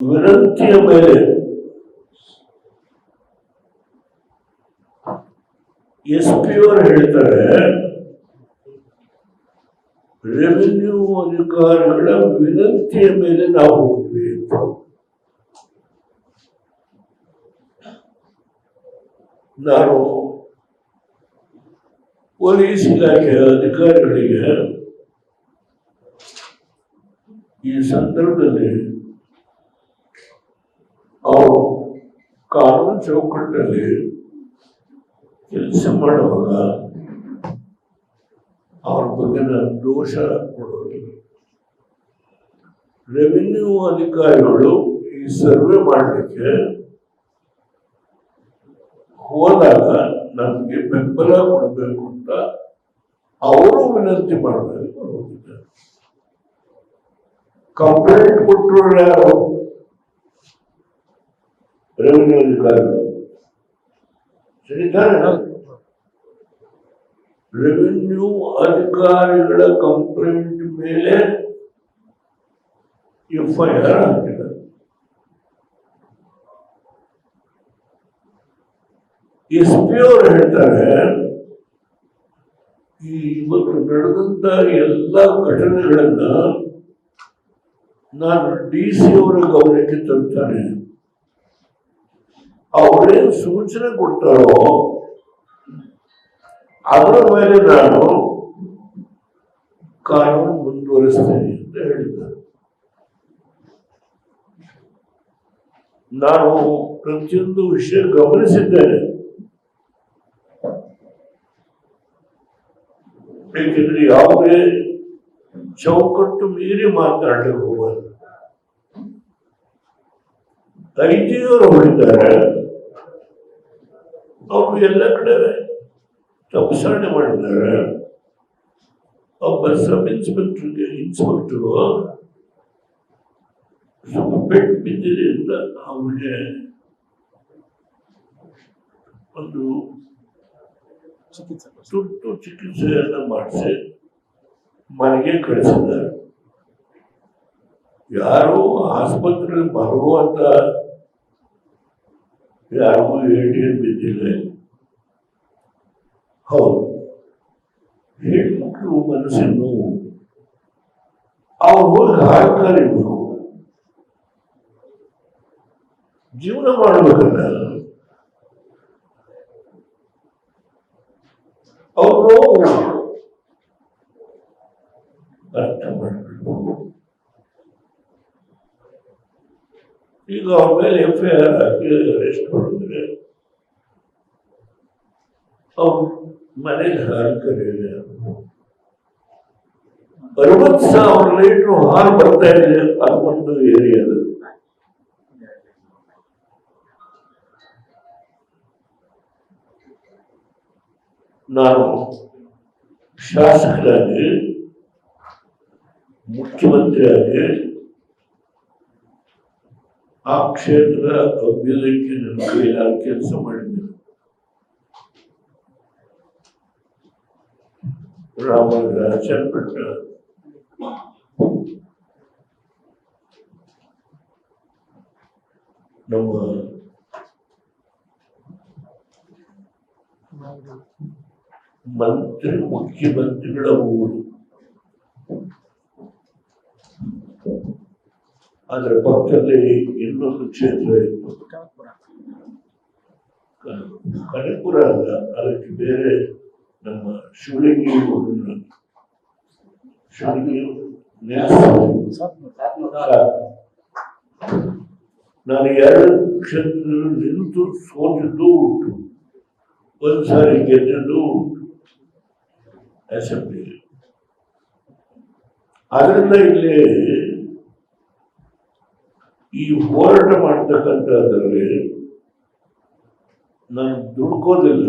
ವಿನಂತಿಯ ಮೇಲೆ SP ಅವರು ಹೇಳ್ತಾರೆ, ರೆವಿನ್ಯೂ ಅಧಿಕಾರಿಗಳ ವಿನಂತಿಯ ಮೇಲೆ ನಾವು ಹೋದ್ವಿ ಅಂತ. ನಾನು ಪೊಲೀಸ್ ಇಲಾಖೆಯ ಅಧಿಕಾರಿಗಳಿಗೆ ಈ ಸಂದರ್ಭದಲ್ಲಿ ಅವರು ಕಾನೂನು ಚೌಕಟ್ಟಲ್ಲಿ ಕೆಲಸ ಮಾಡುವಾಗ ಅವ್ರ ಬಗ್ಗೆ ದೋಷ ಕೊಡೋದಿಲ್ಲ. ರೆವಿನ್ಯೂ ಅಧಿಕಾರಿಗಳು ಈ ಸರ್ವೆ ಮಾಡಲಿಕ್ಕೆ ಹೋದಾಗ ನಮಗೆ ಬೆಂಬಲ ಕೊಡಬೇಕು ಅಂತ ಅವರು ವಿನಂತಿ ಮಾಡಬೇಕು. ಕಂಪ್ಲೇಂಟ್ ಕೊಟ್ಟರು ಯಾರು? ರೆವಿನ್ಯೂ ಅಧಿಕಾರಿಗಳು. ಸರಿತಾನೆ? ರೆವಿನ್ಯೂ ಅಧಿಕಾರಿಗಳ ಕಂಪ್ಲೇಂಟ್ ಮೇಲೆ FIR ಹಾಕಿದ್ದಾರೆ. SP ಅವರು ಹೇಳ್ತಾರೆ, ಈ ಇವತ್ತು ನಡೆದಂತ ಎಲ್ಲ ಘಟನೆಗಳನ್ನ ನಾನು DC ಅವರ ಗಮನಕ್ಕೆ ತರ್ತಾನೆ. ಅವರೇನು ಸೂಚನೆ ಕೊಡ್ತಾರೋ ಅದರ ಮೇಲೆ ನಾನು ಕಾನೂನು ಮುಂದುವರಿಸ್ತೇನೆ ಅಂತ ಹೇಳಿದ್ದಾರೆ. ನಾನು ಪ್ರತಿಯೊಂದು ವಿಷಯ ಗಮನಿಸಿದ್ದೇನೆ. ಏಕೆಂದ್ರೆ ಯಾವುದೇ ಚೌಕಟ್ಟು ಮೀರಿ ಮಾತನಾಡಲಿಕ್ಕೆ ಹೋಗಲ್ಲ. IG ಅವರು ಹೊಡಿದ್ದಾರೆ, ಅವರು ಎಲ್ಲ ಕಡೆ ತಪಾಸಣೆ ಮಾಡಿದ್ದಾರೆ. ಒಬ್ಬ ಸಬ್ ಇನ್ಸ್ಪೆಕ್ಟರ್ಗೆ ಇನ್ಸ್ಪೆಕ್ಟರ್ ಸ್ವಲ್ಪ ಪೆಟ್ಟು ಬಿದ್ದಿದೆ ಅಂತ ಅವನಿಗೆ ಒಂದು ತುರ್ತು ಚಿಕಿತ್ಸೆಯನ್ನ ಮಾಡಿಸಿ ಮನೆಗೆ ಕಳಿಸಿದ್ದಾರೆ. ಯಾರು ಆಸ್ಪತ್ರೆ ಬರುವಂತ ಯಾರಿಗೂ ATM ಬಿದ್ದಿಲ್ಲ. ಹೌದು, ಹೆಣ್ಮಕ್ಳು ಮನಸ್ಸನ್ನು ಅವ್ರು ಹೋಗಿ ಹಾಲು ಕರಿಬೇಕು, ಜೀವನ ಮಾಡ್ಬೇಕಲ್ಲ. ಅವರು ಅರ್ಥ ಮಾಡಬೇಕು. ಈಗ ಅವ್ರ ಮೇಲೆ FIR ಹಾಕಿ ಅರೆಸ್ಟ್ ಮಾಡಿದ್ರೆ ಅವ್ರು ಮನೆಗೆ ಹಾಲು ಕರೆಯಲ್ಲ. 60,000 ಲೀಟರ್ ಹಾಲು ಬರ್ತಾ ಇದೆ ಆ ಒಂದು ಏರಿಯಾದಲ್ಲಿ. ನಾನು ಶಾಸಕರಾಗಿ, ಮುಖ್ಯಮಂತ್ರಿಯಾಗಿ ಆ ಕ್ಷೇತ್ರ ಅಭಿವೃದ್ಧಿಗೆ ನನ್ನ ಕೈಯಾಗಿ ಕೆಲಸ ಮಾಡಿದ್ದೇನೆ. ರಾಮನಗರ, ಚನ್ನಪಟ್ಟಣ, ನಮ್ಮ ಮುಖ್ಯಮಂತ್ರಿಗಳ ಊರು. ಅದರ ಪಕ್ಕದಲ್ಲಿ ಇನ್ನೊಂದು ಕ್ಷೇತ್ರ ಇತ್ತು, ಕನಕಪುರ ಅಲ್ಲ, ಅದಕ್ಕೆ ಬೇರೆ ನಮ್ಮ ಶಿವಲಿಂಗಿ ನಾನು 2 ಕ್ಷೇತ್ರದಲ್ಲಿ ನಿಂತು ಸೋತಿದ್ದು ಉಂಟು, ಒಂದ್ಸಾರಿ ಗೆದ್ದಿದ್ದು ಉಂಟು ಅಸೆಂಬ್ಲಿ. ಅದರಿಂದ ಇಲ್ಲಿ ಈ ಹೋರಾಟ ಮಾಡ್ತಕ್ಕಂಥದ್ರಲ್ಲಿ ನಾನು ದುಡ್ಕೋದಿಲ್ಲ.